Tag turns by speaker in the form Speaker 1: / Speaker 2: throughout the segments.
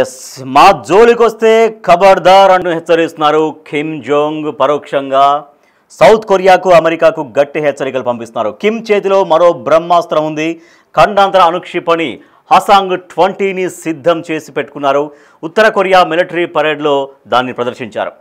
Speaker 1: Yes మా జోలికొస్తే ఖబర్దార్ అంటూ హెచ్చరిస్తున్నారు కిమ్ జోంగ్. పరోక్షంగా సౌత్ కొరియాకు అమెరికాకు గట్టి హెచ్చరికలు పంపిస్తున్నారు. కిమ్ చేతిలో మరో బ్రహ్మాస్త్రం ఉంది. ఖండాంతర అణుక్షిపణి హసాంగ్ 20ని సిద్ధం చేసి పెట్టుకున్నారు. ఉత్తర కొరియా మిలిటరీ పరేడ్లో దాన్ని ప్రదర్శించారు.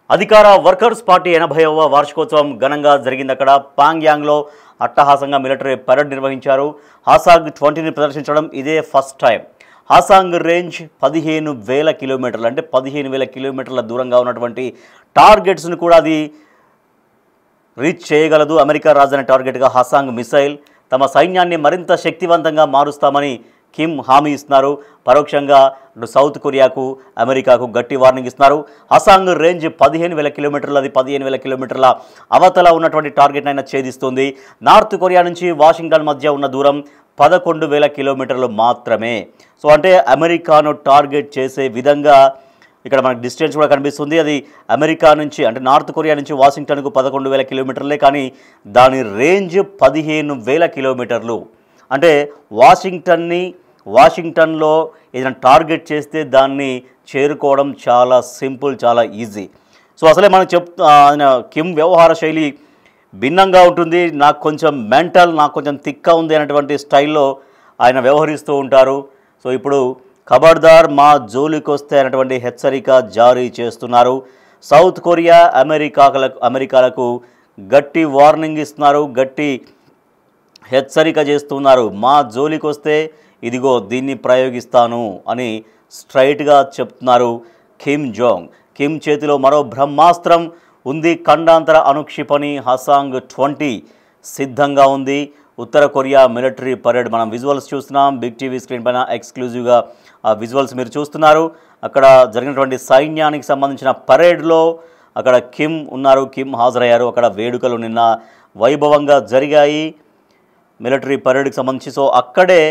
Speaker 1: అధికార వర్కర్స్ పార్టీ 80వ వార్షికోత్సవం ఘనంగా జరిగింది. అక్కడ పాంగ్యాంగ్లో అట్టహాసంగా మిలిటరీ పరేడ్ నిర్వహించారు. హసాంగ్ 20ని ప్రదర్శించడం ఇదే ఫస్ట్ టైం. హసాంగ్ రేంజ్ 15,000 కిలోమీటర్లు, అంటే 15,000 కిలోమీటర్ల దూరంగా ఉన్నటువంటి టార్గెట్స్ను కూడా అది రీచ్ చేయగలదు. అమెరికా రాజధాని టార్గెట్గా హసాంగ్ మిసైల్. తమ సైన్యాన్ని మరింత శక్తివంతంగా మారుస్తామని కిమ్ హామీ ఇస్తున్నారు. పరోక్షంగా సౌత్ కొరియాకు అమెరికాకు గట్టి వార్నింగ్ ఇస్తున్నారు. హసాంగ్ రేంజ్ 15,000 కిలోమీటర్లు, అది 15,000 కిలోమీటర్ల అవతల ఉన్నటువంటి టార్గెట్ అయినా ఛేదిస్తుంది. నార్త్ కొరియా నుంచి వాషింగ్టన్ మధ్య ఉన్న దూరం 11,000 కిలోమీటర్లు మాత్రమే. సో అంటే అమెరికాను టార్గెట్ చేసే విధంగా ఇక్కడ మనకు డిస్టెన్స్ కూడా కనిపిస్తుంది. అది అమెరికా నుంచి, అంటే నార్త్ కొరియా నుంచి వాషింగ్టన్కు 11,000 కిలోమీటర్లే, కానీ దాని రేంజ్ 15,000 కిలోమీటర్లు. అంటే వాషింగ్టన్లో ఏదైనా టార్గెట్ చేస్తే దాన్ని చేరుకోవడం చాలా సింపుల్, చాలా ఈజీ. సో అసలే మనం కిమ్ వ్యవహార శైలి భిన్నంగా ఉంటుంది. నాకు కొంచెం మెంటల్, నాకు కొంచెం తిక్కా ఉంది అనేటువంటి స్టైల్లో ఆయన వ్యవహరిస్తూ ఉంటారు. సో ఇప్పుడు ఖబర్దార్ మా జోలికొస్తే అనేటువంటి హెచ్చరిక జారీ చేస్తున్నారు. సౌత్ కొరియా అమెరికాలకు గట్టి వార్నింగ్ ఇస్తున్నారు, గట్టి హెచ్చరిక చేస్తున్నారు. మా జోలికొస్తే ఇదిగో దీన్ని ప్రయోగిస్తాను అని స్ట్రైట్గా చెప్తున్నారు కిమ్ జోంగ్. కిమ్ చేతిలో మరో బ్రహ్మాస్త్రం ఉంది. ఖండాంతర అణుక్షిపణి హసాంగ్ 20 సిద్ధంగా ఉంది. ఉత్తర కొరియా మిలిటరీ పరేడ్ మనం విజువల్స్ చూస్తున్నాం. బిగ్ టీవీ స్క్రీన్ పైన ఎక్స్క్లూజివ్గా ఆ విజువల్స్ మీరు చూస్తున్నారు. అక్కడ జరిగినటువంటి సైన్యానికి సంబంధించిన పరేడ్లో అక్కడ కిమ్ ఉన్నారు, కిమ్ హాజరయ్యారు. అక్కడ వేడుకలు నిన్న వైభవంగా జరిగాయి మిలిటరీ పరేడ్కి సంబంధించి. సో అక్కడే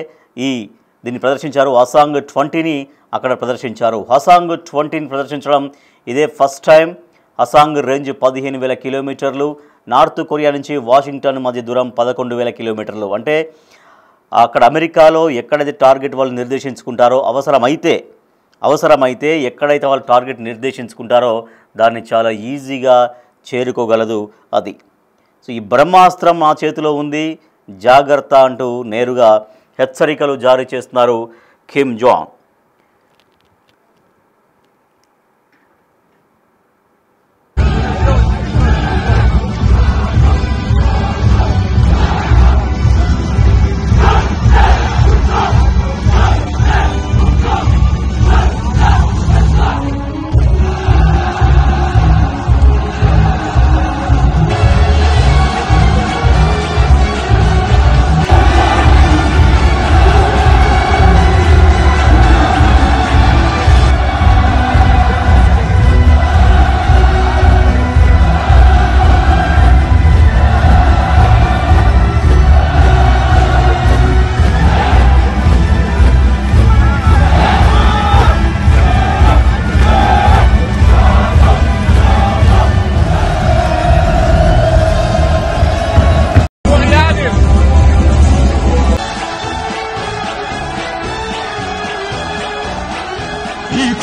Speaker 1: దీన్ని ప్రదర్శించారు. హసాంగ్ 20ని అక్కడ ప్రదర్శించారు. హసాంగ్ 20ని ప్రదర్శించడం ఇదే ఫస్ట్ టైం. హసాంగ్ రేంజ్ 15,000 కిలోమీటర్లు. నార్త్ కొరియా నుంచి వాషింగ్టన్ మధ్య దూరం 11,000 కిలోమీటర్లు. అంటే అక్కడ అమెరికాలో ఎక్కడైతే టార్గెట్ వాళ్ళు నిర్దేశించుకుంటారో, అవసరమైతే ఎక్కడైతే వాళ్ళు టార్గెట్ నిర్దేశించుకుంటారో దాన్ని చాలా ఈజీగా చేరుకోగలదు అది. సో ఈ బ్రహ్మాస్త్రం మా చేతిలో ఉంది, జాగ్రత్త అంటూ నేరుగా హెచ్చరికలు జారీ చేస్తున్నారు కిమ్ జాంగ్.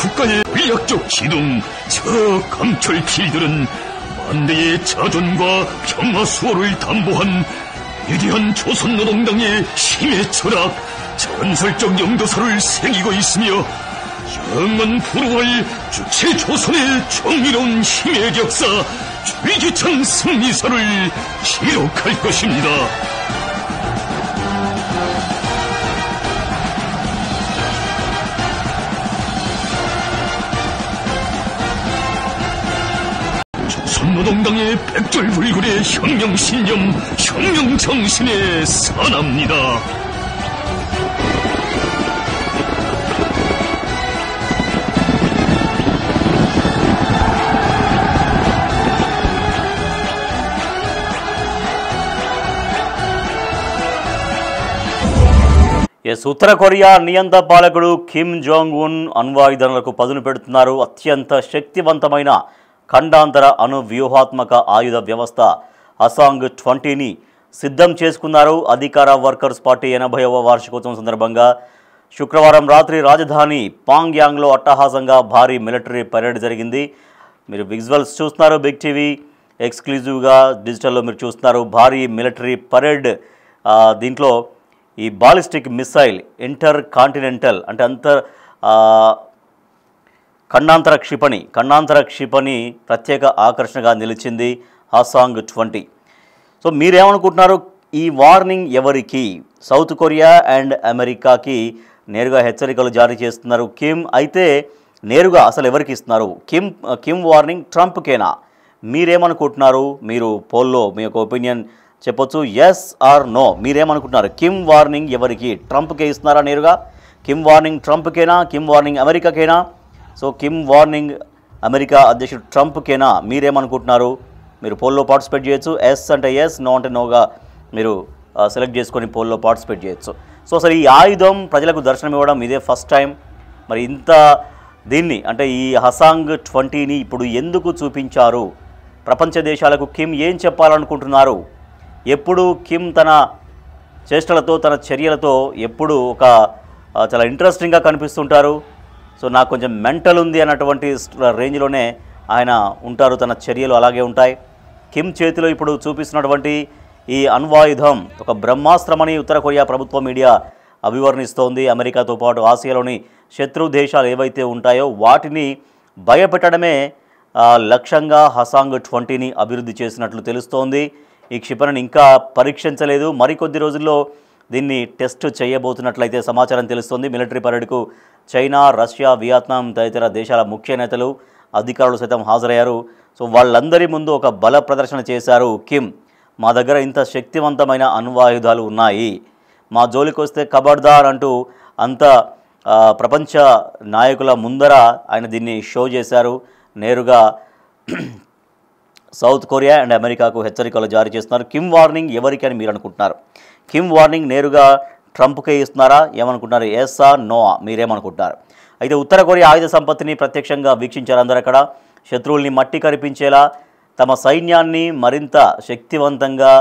Speaker 2: 국가의 위력적 지동, 저 강철필들은 만대의 자존과 평화 수호를 담보한 위대한 조선노동당의 힘의 철학, 전설적 영도사를 새기고 있으며 영원 불후할 주체 조선의 정의로운 힘의 역사, 위기찬 승리사를 기록할 것입니다. 조선노동당의 백절불굴의 혁명신념, 혁명정신에 산합니다.
Speaker 1: ఉత్తర కొరియా నియంత పాలకుడు కిమ్ జోంగ్ ఉన్ అణ్వాయుధాలకు పదును పెడుతున్నారు. అత్యంత శక్తివంతమైన ఖండాంతర అణు వ్యూహాత్మక ఆయుధ వ్యవస్థ హసాంగ్ 20ని సిద్ధం చేసుకున్నారు. అధికార వర్కర్స్ పార్టీ 80వ వార్షికోత్సవం సందర్భంగా శుక్రవారం రాత్రి రాజధాని పాంగ్యాంగ్లో అట్టహాసంగా భారీ మిలిటరీ పరేడ్ జరిగింది. మీరు విజువల్స్ చూస్తున్నారు, బిగ్ టీవీ ఎక్స్క్లూజివ్గా డిజిటల్లో మీరు చూస్తున్నారు భారీ మిలిటరీ పరేడ్. దీంట్లో ఈ బాలిస్టిక్ మిసైల్ ఇంటర్ కాంటినెంటల్ అంటే ఖండాంతర క్షిపణి ప్రత్యేక ఆకర్షణగా నిలిచింది హసాంగ్ 20. సో మీరేమనుకుంటున్నారు? ఈ వార్నింగ్ ఎవరికి? సౌత్ కొరియా అండ్ అమెరికాకి నేరుగా హెచ్చరికలు జారీ చేస్తున్నారు కిమ్. అయితే నేరుగా అసలు ఎవరికి ఇస్తున్నారు? కిమ్ వార్నింగ్ ట్రంప్కేనా? మీరేమనుకుంటున్నారు? మీరు పోల్లో మీ యొక్క ఒపీనియన్ చెప్పొచ్చు, ఎస్ ఆర్ నో. మీరేమనుకుంటున్నారు? కిమ్ వార్నింగ్ ఎవరికి? ట్రంప్కే ఇస్తున్నారా నేరుగా? కిమ్ వార్నింగ్ ట్రంప్కేనా? కిమ్ వార్నింగ్ అమెరికాకేనా? సో కిమ్ వార్నింగ్ అమెరికా అధ్యక్షుడు ట్రంప్కేనా? మీరేమనుకుంటున్నారు? మీరు పోల్లో పార్టిసిపేట్ చేయొచ్చు. ఎస్ అంటే ఎస్, నో అంటే నోగా మీరు సెలెక్ట్ చేసుకొని పోల్లో పార్టిసిపేట్ చేయొచ్చు. సో అసలు ఈ ఆయుధం ప్రజలకు దర్శనం ఇవ్వడం ఇదే ఫస్ట్ టైం. మరి దీన్ని అంటే ఈ హసాంగ్ 20ని ఇప్పుడు ఎందుకు చూపించారు? ప్రపంచ దేశాలకు కిమ్ ఏం చెప్పాలనుకుంటున్నారు? ఎప్పుడు కిమ్ తన చేష్టలతో తన చర్యలతో ఎప్పుడు ఒక చాలా ఇంట్రెస్టింగ్గా కనిపిస్తుంటారు. సో నాకు కొంచెం మెంటల్ ఉంది అన్నటువంటి రేంజ్లోనే ఆయన ఉంటారు, తన చర్యలు అలాగే ఉంటాయి. కిమ్ చేతిలో ఇప్పుడు చూపిస్తున్నటువంటి ఈ అణ్వాయుధం ఒక బ్రహ్మాస్త్రమని ఉత్తర కొరియా ప్రభుత్వ మీడియా అభివర్ణిస్తోంది. అమెరికాతో పాటు ఆసియాలోని శత్రు దేశాలు ఏవైతే ఉంటాయో వాటిని భయపెట్టడమే లక్ష్యంగా హసాంగ్ 20ని అభివృద్ధి చేసినట్లు తెలుస్తోంది. ఈ క్షిపణిని ఇంకా పరీక్షించలేదు, మరికొద్ది రోజుల్లో దీన్ని టెస్ట్ చేయబోతున్నట్లయితే సమాచారం తెలుస్తోంది. మిలిటరీ పరేడ్కు చైనా, రష్యా, వియత్నాం తదితర దేశాల ముఖ్య నేతలు, అధికారులు సైతం హాజరయ్యారు. సో వాళ్ళందరి ముందు ఒక బల ప్రదర్శన చేశారు కిమ్. మా దగ్గర ఇంత శక్తివంతమైన అణ్వాయుధాలు ఉన్నాయి, మా జోలికి వస్తే ఖబర్దార్ అంటూ ప్రపంచ నాయకుల ముందర ఆయన దీన్ని షో చేశారు. నేరుగా సౌత్ కొరియా అండ్ అమెరికాకు హెచ్చరికలు జారీ చేస్తున్నారు. కిమ్ వార్నింగ్ ఎవరికి అని మీరు అనుకుంటున్నారు? కిమ్ వార్నింగ్ నేరుగా ట్రంప్కే ఇస్తున్నారా? ఏమనుకుంటున్నారు? Yes or no? మీరేమనుకుంటున్నారు? అయితే ఉత్తర కొరియా ఆయుధ సంపత్తిని ప్రత్యక్షంగా వీక్షించారు అందరూ. అక్కడ శత్రువుల్ని మట్టి కరిపించేలా తమ సైన్యాన్ని మరింత శక్తివంతంగా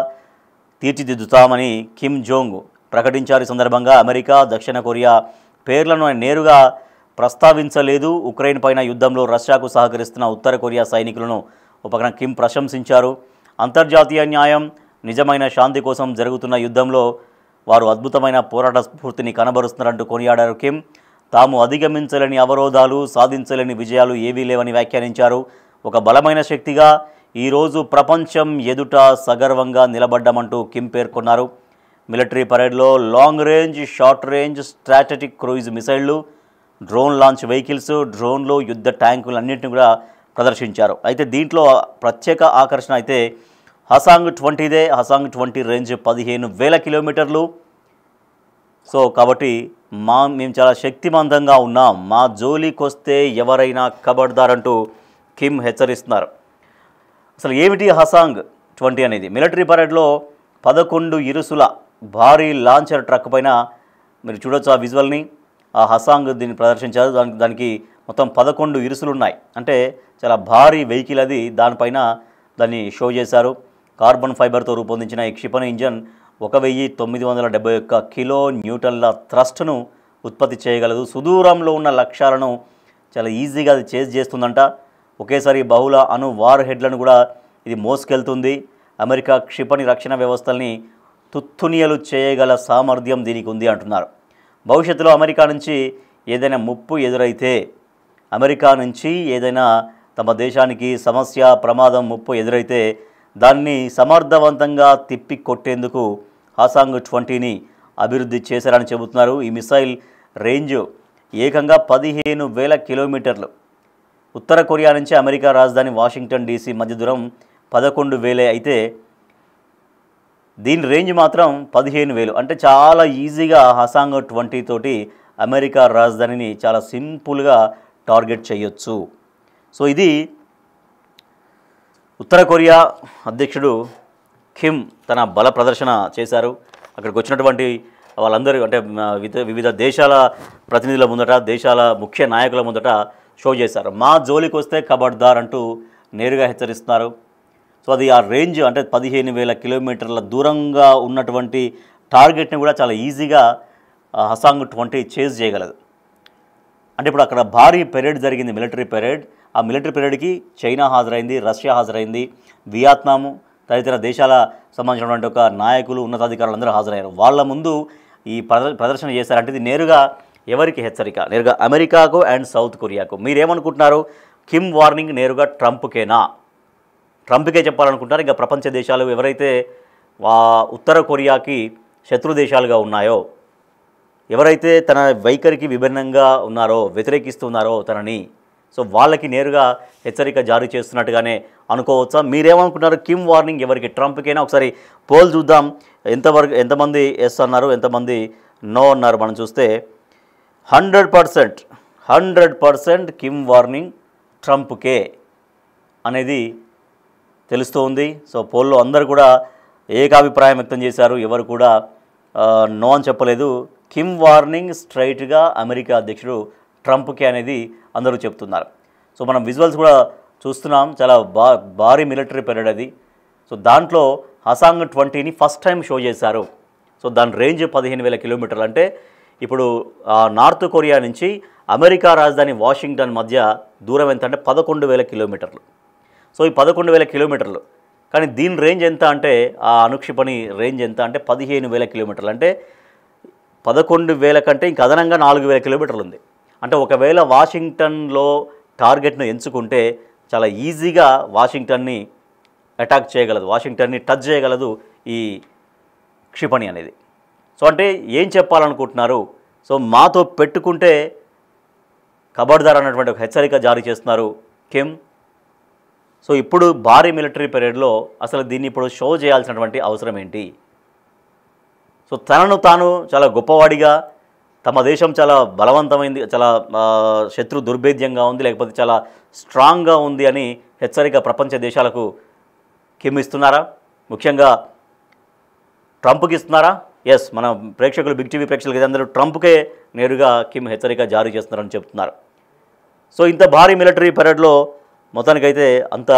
Speaker 1: తీర్చిదిద్దుతామని కిమ్ జోంగ్ ప్రకటించారు. ఈ సందర్భంగా అమెరికా, దక్షిణ కొరియా పేర్లను నేరుగా ప్రస్తావించలేదు. ఉక్రెయిన్ పైన యుద్ధంలో రష్యాకు సహకరిస్తున్న ఉత్తర కొరియా సైనికులను ఉపకరణ కిమ్ ప్రశంసించారు. అంతర్జాతీయ న్యాయం, నిజమైన శాంతి కోసం జరుగుతున్న యుద్ధంలో వారు అద్భుతమైన పోరాట స్ఫూర్తిని కనబరుస్తున్నారంటూ కొనియాడారు కిమ్. తాము అధిగమించలేని అవరోధాలు, సాధించలేని విజయాలు ఏవీ లేవని వ్యాఖ్యానించారు. ఒక బలమైన శక్తిగా ఈరోజు ప్రపంచం ఎదుట సగర్వంగా నిలబడ్డామంటూ కిమ్ పేర్కొన్నారు. మిలిటరీ పరేడ్లో long range, short range strategic cruise మిసైళ్లు, డ్రోన్ లాంచ్ వెహికల్స్, డ్రోన్లు, యుద్ధ ట్యాంకులు అన్నింటినీ కూడా ప్రదర్శించారు. అయితే దీంట్లో ప్రత్యేక ఆకర్షణ అయితే హసాంగ్ 20దే. హసాంగ్ 20 రేంజ్ 15,000 కిలోమీటర్లు. సో కాబట్టి మేము చాలా శక్తివంతంగా ఉన్నాం, మా జోలికొస్తే ఎవరైనా ఖబర్దారంటూ కిమ్ హెచ్చరిస్తున్నారు. అసలు ఏమిటి హసాంగ్ 20 అనేది? మిలిటరీ పరేడ్లో 11 ఇరుసుల భారీ లాంచర్ ట్రక్ పైన మీరు చూడొచ్చు ఆ విజువల్ని. ఆ హసాంగ్ దీన్ని ప్రదర్శించారు. దానికి మొత్తం 11 ఇరుసులు ఉన్నాయి. అంటే చాలా భారీ వెహికల్ అది. దానిపైన దాన్ని షో చేశారు. కార్బన్ ఫైబర్తో రూపొందించిన ఈ క్షిపణి ఇంజన్ 1971 కిలో న్యూటన్ల థ్రస్ట్ను ఉత్పత్తి చేయగలదు. సుదూరంలో ఉన్న లక్ష్యాలను చాలా ఈజీగా అది చేజ్ చేస్తుందంట. ఒకేసారి బహుళ వార్ హెడ్లను కూడా ఇది మోసుకెళ్తుంది. అమెరికా క్షిపణి రక్షణ వ్యవస్థల్ని తుత్తునియలు చేయగల సామర్థ్యం దీనికి ఉంది అంటున్నారు. భవిష్యత్తులో అమెరికా నుంచి ఏదైనా ముప్పు ఎదురైతే, అమెరికా నుంచి ఏదైనా తమ దేశానికి సమస్య, ప్రమాదం, ముప్పు ఎదురైతే దాన్ని సమర్థవంతంగా తిప్పి కొట్టేందుకు హసాంగ్ 20ని అభివృద్ధి చేశారని చెబుతున్నారు. ఈ మిసైల్ రేంజ్ ఏకంగా 15,000 కిలోమీటర్లు. ఉత్తర కొరియా నుంచి అమెరికా రాజధాని వాషింగ్టన్ డీసీ మధ్య దూరం 11,000 అయితే దీని రేంజ్ మాత్రం 15,000. అంటే చాలా ఈజీగా హసాంగ్ 20 తోటి అమెరికా రాజధానిని చాలా సింపుల్గా టార్గెట్ చేయొచ్చు. సో ఇది ఉత్తర కొరియా అధ్యక్షుడు కిమ్ తన బల ప్రదర్శన చేశారు. అక్కడికి వచ్చినటువంటి వాళ్ళందరూ అంటే వివిధ దేశాల ప్రతినిధుల ముందట, దేశాల ముఖ్య నాయకుల ముందట షో చేశారు. మా జోలికి వస్తే ఖబర్దార్ అంటూ నేరుగా హెచ్చరిస్తున్నారు. సో అది ఆ రేంజ్ అంటే 15,000 కిలోమీటర్ల దూరంగా ఉన్నటువంటి టార్గెట్ని కూడా చాలా ఈజీగా హసాంగ్ 20 చేజ్ చేయగలదు. అంటే ఇప్పుడు అక్కడ భారీ పెరేడ్ జరిగింది, మిలిటరీ పెరేడ్. ఆ మిలిటరీ పెరేడ్కి చైనా హాజరైంది, రష్యా హాజరైంది, వియత్నాము తదితర దేశాల సంబంధించినటువంటి ఒక నాయకులు, ఉన్నతాధికారులు అందరూ హాజరయ్యారు. వాళ్ళ ముందు ఈ ప్రదర్శన చేశారంటే ఇది నేరుగా ఎవరికి హెచ్చరిక? నేరుగా అమెరికాకు అండ్ సౌత్ కొరియాకు. మీరేమనుకుంటున్నారు? కిమ్ వార్నింగ్ నేరుగా ట్రంప్కేనా? ట్రంప్కే చెప్పాలనుకుంటారు? ఇంకా ప్రపంచ దేశాలు ఎవరైతే ఉత్తర కొరియాకి శత్రు దేశాలుగా ఉన్నాయో, ఎవరైతే తన వైఖరికి విభిన్నంగా ఉన్నారో, వ్యతిరేకిస్తున్నారో తనని, సో వాళ్ళకి నేరుగా హెచ్చరిక జారీ చేస్తున్నట్టుగానే అనుకోవచ్చా? మీరేమనుకుంటున్నారు? కిమ్ వార్నింగ్ ఎవరికి? ట్రంప్కైనా? ఒకసారి పోల్ చూద్దాం. ఎంతమంది ఎస్ అన్నారు, ఎంతమంది నో అన్నారు. మనం చూస్తే 100% కిమ్ వార్నింగ్ ట్రంప్కే అనేది తెలుస్తూ ఉంది. సో పోల్లో అందరూ కూడా ఏకాభిప్రాయం వ్యక్తం చేశారు, ఎవరు కూడా నో అని చెప్పలేదు. కిమ్ వార్నింగ్ స్ట్రైట్గా అమెరికా అధ్యక్షుడు ట్రంప్కే అనేది అందరూ చెప్తున్నారు. సో మనం విజువల్స్ కూడా చూస్తున్నాం, చాలా భారీ మిలిటరీ పెరేడ్ అది. సో దాంట్లో హసాంగ్ 20ని ఫస్ట్ టైం షో చేశారు. సో దాని రేంజ్ 15,000 కిలోమీటర్లు. అంటే ఇప్పుడు నార్త్ కొరియా నుంచి అమెరికా రాజధాని వాషింగ్టన్ మధ్య దూరం ఎంత అంటే 11,000 కిలోమీటర్లు. సో ఈ 11,000 కిలోమీటర్లు, కానీ దీని రేంజ్ ఎంత అంటే, ఆ అనుక్షిపణి రేంజ్ ఎంత అంటే 15,000 కిలోమీటర్లు. అంటే 11,000 కంటే ఇంక అదనంగా 4,000 కిలోమీటర్లు ఉంది. అంటే ఒకవేళ వాషింగ్టన్లో టార్గెట్ను ఎంచుకుంటే చాలా ఈజీగా వాషింగ్టన్ని అటాక్ చేయగలదు, వాషింగ్టన్ని టచ్ చేయగలదు ఈ క్షిపణి అనేది. సో అంటే ఏం చెప్పాలనుకుంటున్నారు? సో మాతో పెట్టుకుంటే ఖబర్దార్ అన్నటువంటి ఒక హెచ్చరిక జారీ చేస్తున్నారు కిమ్. సో ఇప్పుడు భారీ మిలిటరీ పెరేడ్లో అసలు దీన్ని ఇప్పుడు షో చేయాల్సినటువంటి అవసరం ఏంటి? సో తనను తాను చాలా గొప్పవాడిగా, తమ దేశం చాలా బలవంతమైంది, చాలా శత్రు దుర్భేద్యంగా ఉంది, లేకపోతే చాలా స్ట్రాంగ్గా ఉంది అని హెచ్చరిక ప్రపంచ దేశాలకు కిమ్ ఇస్తున్నారా? ముఖ్యంగా ట్రంప్కి ఇస్తున్నారా? ఎస్, మన ప్రేక్షకులు, బిగ్ టీవీ ప్రేక్షకులు అందరూ ట్రంప్కే నేరుగా కిమ్ హెచ్చరిక జారీ చేస్తున్నారని చెప్తున్నారు. సో ఇంత భారీ మిలిటరీ పెరేడ్లో మొత్తానికైతే అంత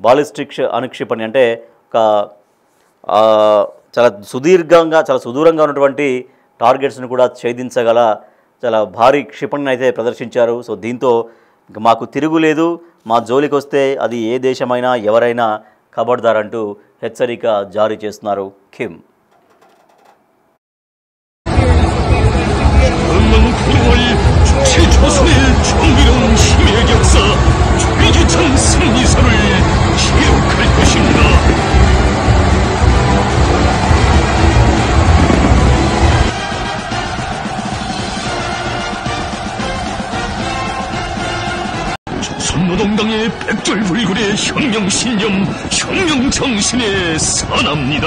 Speaker 1: బాలిస్టిక్ అనుక్షిపణి అంటే ఒక చాలా సుదూరంగా ఉన్నటువంటి టార్గెట్స్ని కూడా ఛేదించగల చాలా భారీ క్షిపణిని అయితే ప్రదర్శించారు. సో దీంతో ఇంక మాకు తిరుగులేదు, మా జోలికి వస్తే అది ఏ దేశమైనా ఎవరైనా ఖబర్దార్ అంటూ హెచ్చరిక జారీ చేస్తున్నారు కిమ్.
Speaker 2: 선노동당의 백절불굴의 혁명신념, 혁명정신에 선합니다.